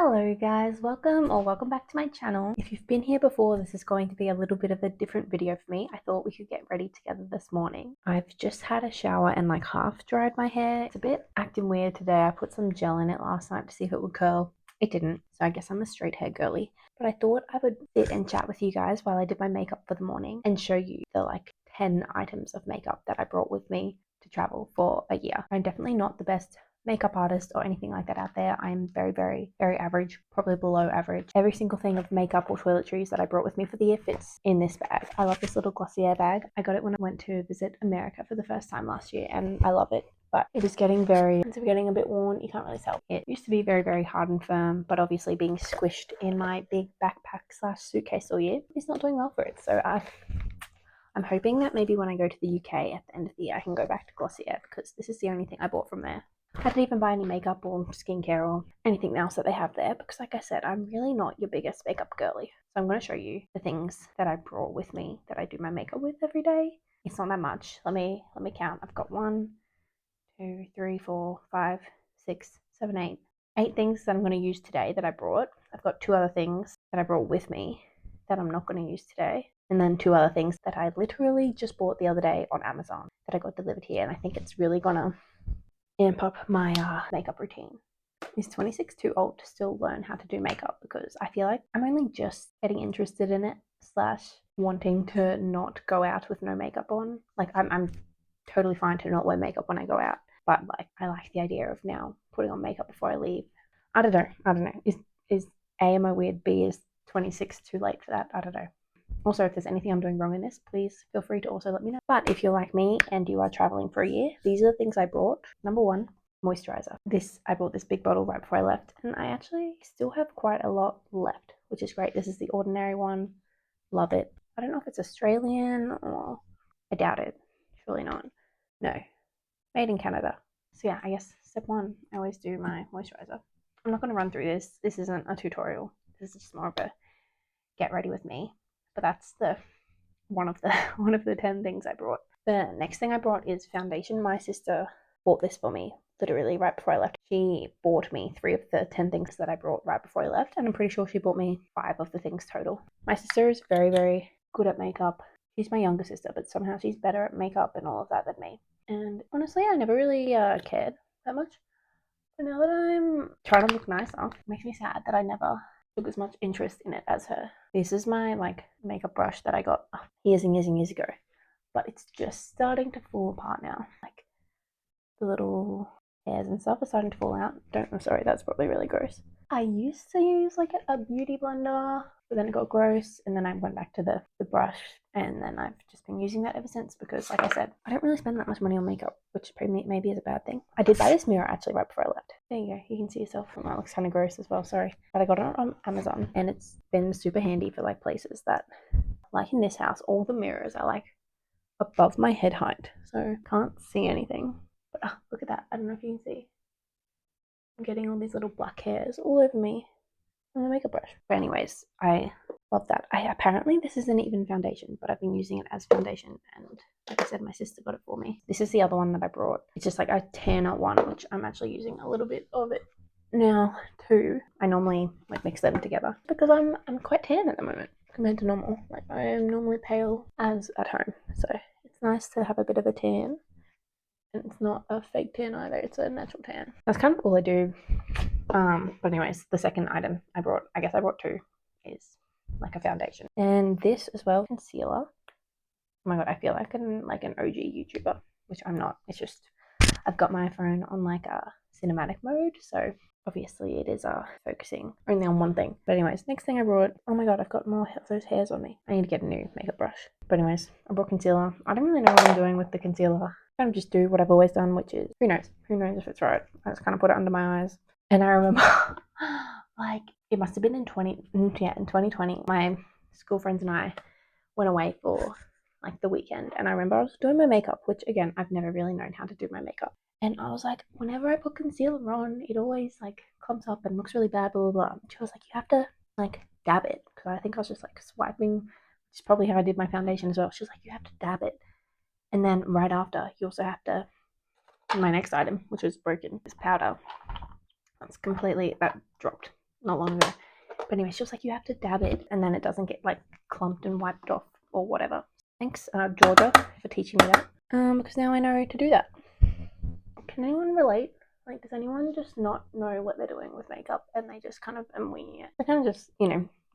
Hello guys, welcome back to my channel. If you've been here before, this is going to be a little bit of a different video for me. I thought we could get ready together this morning. I've just had a shower and like half dried my hair. It's a bit acting weird today. I put some gel in it last night to see if it would curl. It didn't, so I guess I'm a straight hair girly. But I thought I would sit and chat with you guys while I did my makeup for the morning and show you the 10 items of makeup that I brought with me to travel for a year. I'm definitely not the best makeup artist or anything like that out there. I'm very average, probably below average. Every single thing of makeup or toiletries that I brought with me for the year fits in this bag. I love this little Glossier bag. I got it when I went to visit America for the first time last year and I love it. But it is getting a bit worn. You can't really tell. It used to be very hard and firm, but obviously being squished in my big backpack / suitcase all year is not doing well for it. So I'm hoping that maybe when I go to the UK at the end of the year, I can go back to Glossier because this is the only thing I bought from there. I didn't even buy any makeup or skincare or anything else that they have there because, like I said, I'm really not your biggest makeup girly. So I'm going to show you the things that I brought with me that I do my makeup with every day. It's not that much. Let me count. I've got 1, 2, 3, 4, 5, 6, 7, 8. 8 things that I'm going to use today that I brought. I've got 2 other things that I brought with me that I'm not going to use today. And then 2 other things that I literally just bought the other day on Amazon that I got delivered here. And I think it's really going to amp up my makeup routine. Is 26 too old to still learn how to do makeup? Because I feel like I'm only just getting interested in it / wanting to not go out with no makeup on. Like I'm totally fine to not wear makeup when I go out, but like I like the idea of now putting on makeup before I leave. I don't know. Is A, am I weird? B, is 26 too late for that? I don't know. Also, if there's anything I'm doing wrong in this, please feel free to also let me know. But if you're like me and you are traveling for a year, these are the things I brought. Number 1, moisturizer. I bought this big bottle right before I left, and I actually still have quite a lot left, which is great. This is the ordinary one. Love it. I don't know if it's Australian or I doubt it. Surely not. No. Made in Canada. So yeah, I guess step 1, I always do my moisturizer. I'm not going to run through this. This isn't a tutorial. This is just more of a get ready with me. But that's one of the 10 things I brought. The next thing I brought is foundation. My sister bought this for me literally right before I left. She bought me 3 of the 10 things that I brought right before I left, and I'm pretty sure she bought me 5 of the things total. My sister is very good at makeup. She's my younger sister, but somehow she's better at makeup and all of that than me. And honestly, I never really cared that much. But now that I'm trying to look nicer, it makes me sad that I never took as much interest in it as her. This is my makeup brush that I got years and years ago, but it's just starting to fall apart now. Like the little hairs and stuff are starting to fall out. I'm sorry, that's probably really gross. I used to use a beauty blender, but then it got gross, and then I went back to the brush, and then I've just been using that ever since because, like I said, I don't really spend that much money on makeup, which maybe is a bad thing. I did buy this mirror actually right before I left. There you go, you can see yourself. That looks kind of gross as well, sorry. But I got it on Amazon, and it's been super handy for places that, like in this house, all the mirrors are above my head height, so can't see anything. But look at that, I don't know if you can see. I'm getting all these little black hairs all over me on the makeup brush. But anyways, I love that. Apparently this isn't even foundation, but I've been using it as foundation, and like I said, my sister got it for me. This is the other one that I brought. It's just a tanner one, which I'm actually using a little bit of it now too. I normally mix them together because I'm quite tan at the moment compared to normal. I am normally pale as at home, so it's nice to have a bit of a tan. And it's not a fake tan either, it's a natural tan. That's kind of all I do. But anyways, the second item I brought 2, is a foundation. And this as well, concealer. Oh my god, I feel like an OG YouTuber, which I'm not. It's just I've got my phone on a cinematic mode, so obviously it is focusing only on one thing. But anyways, next thing I brought, oh my god, I've got more of those hairs on me. I need to get a new makeup brush. But anyways, I brought concealer. I don't really know what I'm doing with the concealer. I kind of just do what I've always done, which is, who knows if it's right. I just kind of put it under my eyes. And I remember it must have been in 2020, my school friends and I went away for the weekend, and I remember I was doing my makeup, which again, I've never really known how to do my makeup. And I was like, whenever I put concealer on, it always clumps up and looks really bad, blah, blah, blah. And she was like, you have to dab it. Because I think I was just swiping, which is probably how I did my foundation as well. She was like, you have to dab it. And then right after, you also have to, my next item, which was broken, is powder. That dropped not long ago. But anyway, she was like, you have to dab it and then it doesn't get like clumped and wiped off or whatever. Thanks, Georgia, for teaching me that. Because now I know to do that. Can anyone relate? Like, does anyone just not know what they're doing with makeup and they just kind of am winging it? I kind of just,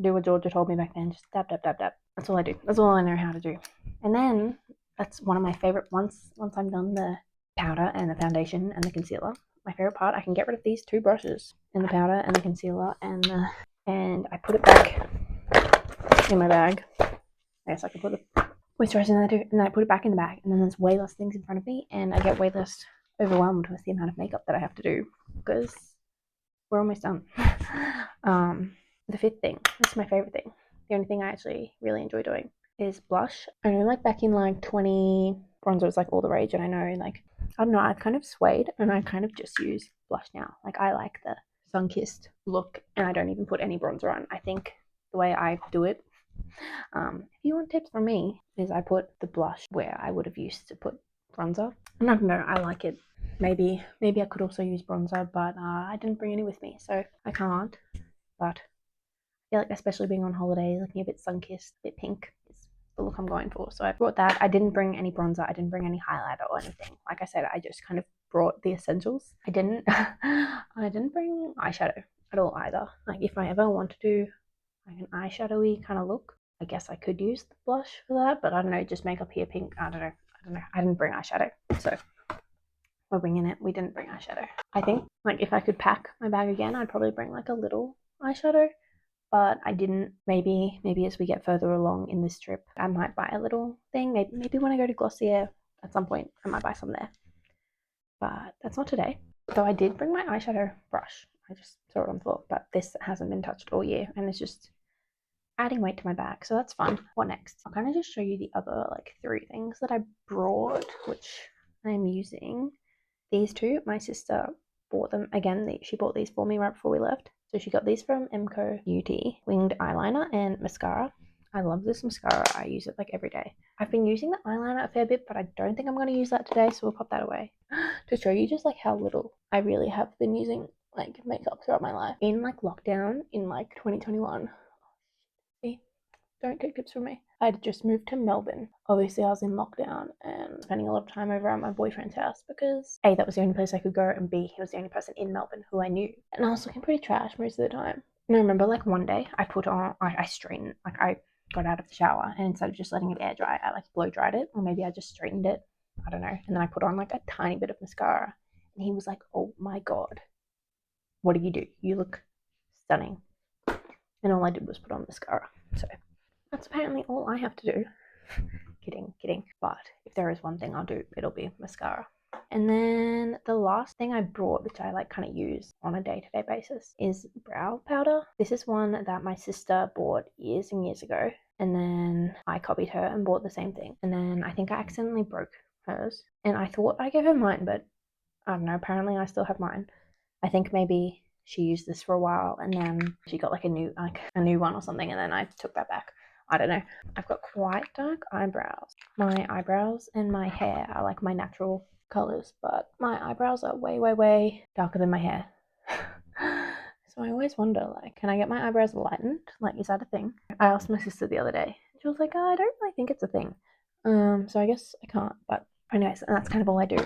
do what Georgia told me back then. Just dab, dab, dab, dab. That's all I do. That's all I know how to do. And then that's one of my favorite, once I'm done the powder and the foundation and the concealer, my favorite part, I can get rid of these two brushes and the powder and the concealer and I put it back in my bag. I guess I can put the moisturizer in there too, and then I put it back in the bag, and then there's way less things in front of me, and I get way less overwhelmed with the amount of makeup that I have to do because we're almost done. The fifth thing, this is my favorite thing. The only thing I actually really enjoy doing is blush. I know, like back in like 20, bronzer was like all the rage, and I know, like, I don't know, I've kind of swayed and I kind of just use blush now. Like, I like the sun-kissed look, and I don't even put any bronzer on. I think the way I do it, if you want tips from me, is I put the blush where I would have used to put bronzer. I don't know, I like it. Maybe I could also use bronzer, but I didn't bring any with me, so I can't. But I feel like, especially being on holiday, looking a bit sun-kissed, a bit pink is the look I'm going for. So I brought that. I didn't bring any bronzer. I didn't bring any highlighter or anything. Like I said, I just kind of brought the essentials. I didn't bring eyeshadow at all either. Like, if I ever want to do like an eyeshadowy kind of look, I guess I could use the blush for that, but I don't know, just make up here pink. I don't know. I didn't bring eyeshadow, so we're winging it. We didn't bring eyeshadow. I think, like, if I could pack my bag again, I'd probably bring like a little eyeshadow, but I didn't. Maybe as we get further along in this trip, I might buy a little thing. Maybe when I go to Glossier at some point, I might buy some there. But that's not today. So I did bring my eyeshadow brush. I just saw it on the floor, but this hasn't been touched all year, and it's just adding weight to my bag, so that's fun. What next? I'll kind of just show you the other like 3 things that I brought, which I'm using. These two, my sister bought them again. She bought these for me right before we left. So she got these from MCO Beauty, winged eyeliner and mascara. I love this mascara. I use it like every day. I've been using the eyeliner a fair bit, but I don't think I'm going to use that today, so we'll pop that away. To show you just like how little I really have been using like makeup throughout my life. In like lockdown in like 2021, don't take tips from me. I'd just moved to Melbourne. Obviously, I was in lockdown and spending a lot of time over at my boyfriend's house because A, that was the only place I could go, and B, he was the only person in Melbourne who I knew. And I was looking pretty trash most of the time. And I remember like one day I straightened, like I got out of the shower, and instead of just letting it air dry, I like blow dried it, or maybe I just straightened it. I don't know. And then I put on like a tiny bit of mascara, and he was like, "Oh my God, what do you do? You look stunning." And all I did was put on mascara. So that's apparently all I have to do. Kidding. But if there is one thing I'll do, it'll be mascara. And then the last thing I brought, which I like kind of use on a day-to-day basis, is brow powder. This is one that my sister bought years and years ago, and then I copied her and bought the same thing. And then I think I accidentally broke hers, and I thought I gave her mine, but I don't know, apparently I still have mine. I think maybe she used this for a while and then she got like a new one or something, and then I took that back. I don't know. I've got quite dark eyebrows. My eyebrows and my hair are like my natural colors, but my eyebrows are way darker than my hair. So I always wonder, like, can I get my eyebrows lightened? Like, is that a thing? I asked my sister the other day. She was like, oh, I don't really think it's a thing. So I guess I can't, but anyways, and that's kind of all I do.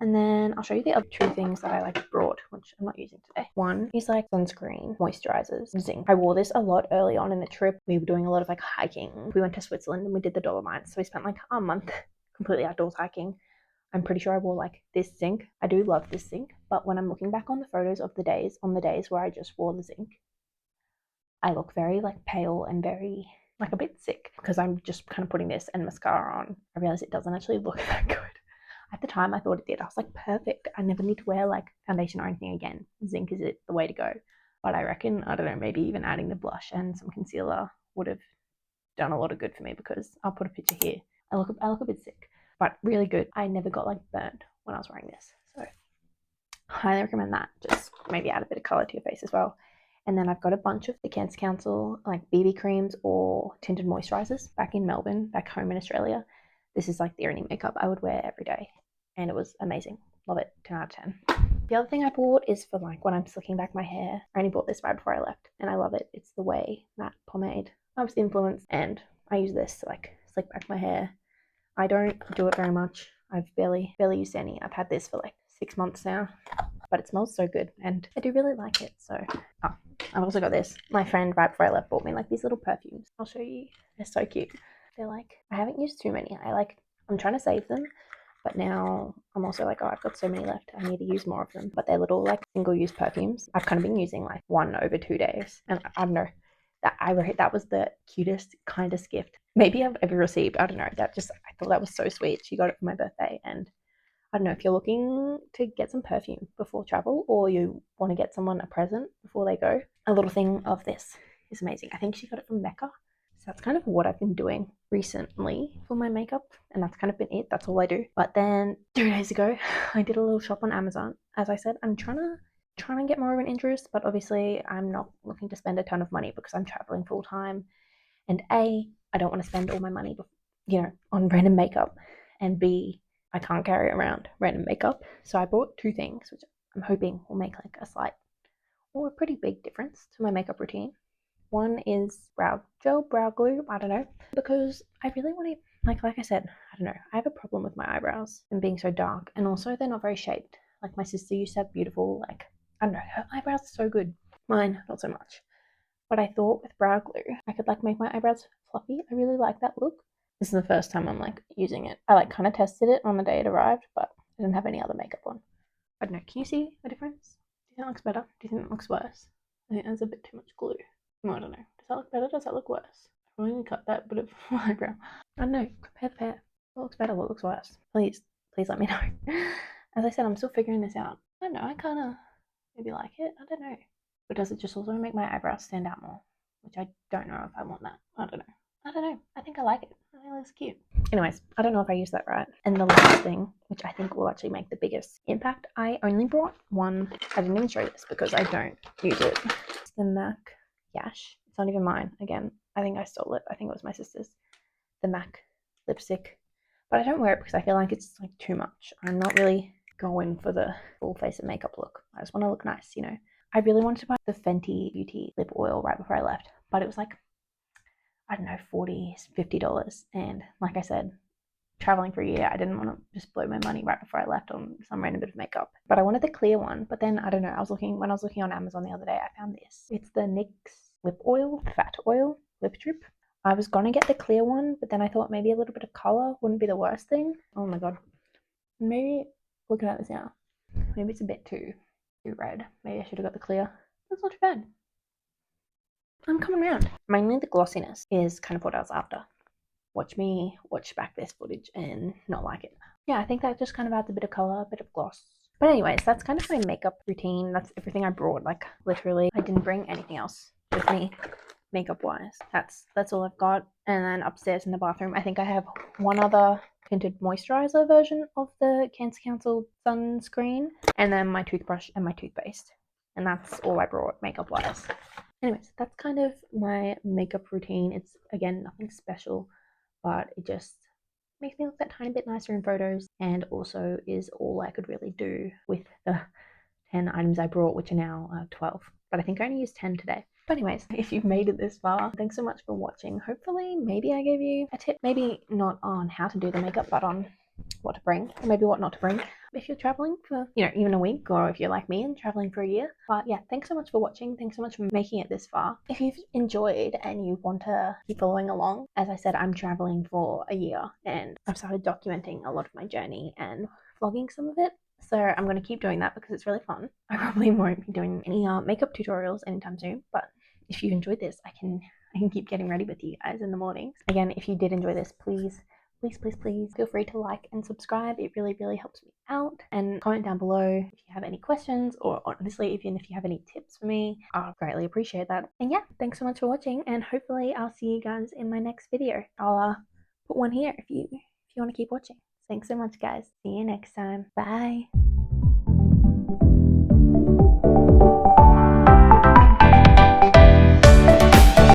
And then I'll show you the other 2 things that I like brought, which I'm not using today. One is like sunscreen, moisturizers, zinc. I wore this a lot early on in the trip. We were doing a lot of like hiking. We went to Switzerland and we did the Dolomites, so we spent like a month completely outdoors hiking. I'm pretty sure I wore like this zinc. I do love this zinc, but when I'm looking back on the photos of the days where I just wore the zinc, I look very like pale and very like a bit sick because I'm just kind of putting this and mascara on. I realize it doesn't actually look that good. At the time I thought it did. I was like, perfect. I never need to wear like foundation or anything again. Zinc is the way to go. But I reckon, I don't know, maybe even adding the blush and some concealer would have done a lot of good for me, because I'll put a picture here. I look a bit sick, but really good. I never got like burned when I was wearing this. So highly recommend that. Just maybe add a bit of color to your face as well. And then I've got a bunch of the Cancer Council like BB creams or tinted moisturizers back in Melbourne, back home in Australia. This is like the only makeup I would wear every day, and it was amazing. Love it. 10 out of 10. The other thing I bought is for like when I'm slicking back my hair. I only bought this right before I left and I love it. It's the Way matte pomade. I was influenced and I use this to like slick back my hair. I don't do it very much. I've barely used any. I've had this for like 6 months now, but it smells so good and I do really like it. So I've also got this. My friend right before I left bought me like these little perfumes. I'll show you. They're so cute. They're like, I haven't used too many. I'm trying to save them, but now I'm also like, oh, I've got so many left. I need to use more of them. But they're little like single-use perfumes. I've kind of been using like one over 2 days, and I don't know. That was the cutest, kindest gift maybe I've ever received. I don't know. I thought that was so sweet. She got it for my birthday, and I don't know if you're looking to get some perfume before travel or you want to get someone a present before they go. A little thing of this is amazing. I think she got it from Mecca. So that's kind of what I've been doing recently for my makeup, and that's kind of been it. That's all I do. But then 2 days ago, I did a little shop on Amazon. As I said, I'm trying to get more of an interest, but obviously I'm not looking to spend a ton of money because I'm traveling full time, and I don't want to spend all my money, on random makeup, and B, I can't carry around random makeup. So I bought 2 things, which I'm hoping will make like a slight or a pretty big difference to my makeup routine. One is brow glue, I don't know, because I really want to, like I said, I don't know, I have a problem with my eyebrows and being so dark, and also they're not very shaped. Like my sister used to have beautiful, I don't know, her eyebrows are so good. Mine, not so much. But I thought with brow glue, I could make my eyebrows fluffy. I really like that look. This is the first time I'm using it. I kind of tested it on the day it arrived, but I didn't have any other makeup on. I don't know. Can you see a difference? Do you think it looks better? Do you think it looks worse? I think there's a bit too much glue. No, I don't know. Does that look better? Does that look worse? I've only cut that bit of my eyebrow. I don't know. Compare the pair. What looks better? What looks worse? Please let me know. As I said, I'm still figuring this out. I don't know. I kind of maybe like it. I don't know. But does it just also make my eyebrows stand out more? Which I don't know if I want that. I don't know. I think I like it. I think it looks cute. Anyways, I don't know if I used that right. And the last thing, which I think will actually make the biggest impact, I only brought one. I didn't even show this because I don't use it. It's the MAC Yash. It's not even mine. Again, I think I stole it. I think it was my sister's. The MAC lipstick. But I don't wear it because I feel like it's too much. I'm not really going for the full face of makeup look. I just want to look nice, I really wanted to buy the Fenty Beauty lip oil right before I left, but it was I don't know, $40, $50. And like I said, traveling for a year, I didn't want to just blow my money right before I left on some random bit of makeup. But I wanted the clear one, but then I don't know, when I was looking on Amazon the other day, I found this. It's the NYX lip oil, fat oil, lip drip. I was gonna get the clear one, but then I thought maybe a little bit of color wouldn't be the worst thing. Oh my god. Maybe, looking at this now, maybe it's a bit too red. Maybe I should have got the clear. That's not too bad. I'm coming around. Mainly the glossiness is kind of what I was after. Watch me watch back this footage and not like it. Yeah, I think that just kind of adds a bit of color, a bit of gloss. But anyways, that's kind of my makeup routine. That's everything I brought. Literally, I didn't bring anything else with me makeup wise. That's all I've got. And then upstairs in the bathroom, I think I have one other tinted moisturizer version of the Cancer Council sunscreen, and then my toothbrush and my toothpaste. And that's all I brought makeup wise. Anyways, that's kind of my makeup routine. It's, again, nothing special, but it just makes me look that tiny bit nicer in photos, and also is all I could really do with the 10 items I brought, which are now 12. But I think I only used 10 today. But anyways, if you've made it this far, thanks so much for watching. Hopefully, maybe I gave you a tip. Maybe not on how to do the makeup, but on what to bring, or maybe what not to bring if you're traveling for, even a week, or if you're like me and traveling for a year. But yeah, thanks so much for watching. Thanks so much for making it this far. If you've enjoyed and you want to keep following along, as I said, I'm traveling for a year and I've started documenting a lot of my journey and vlogging some of it. So I'm going to keep doing that because it's really fun. I probably won't be doing any makeup tutorials anytime soon, but if you enjoyed this, I can keep getting ready with you guys in the mornings. Again, if you did enjoy this, please feel free to like and subscribe. It really helps me out. And comment down below if you have any questions, or honestly, even if you have any tips for me. I'll greatly appreciate that. And yeah, thanks so much for watching, and hopefully I'll see you guys in my next video. I'll put one here if you want to keep watching. Thanks so much, guys. See you next time. Bye.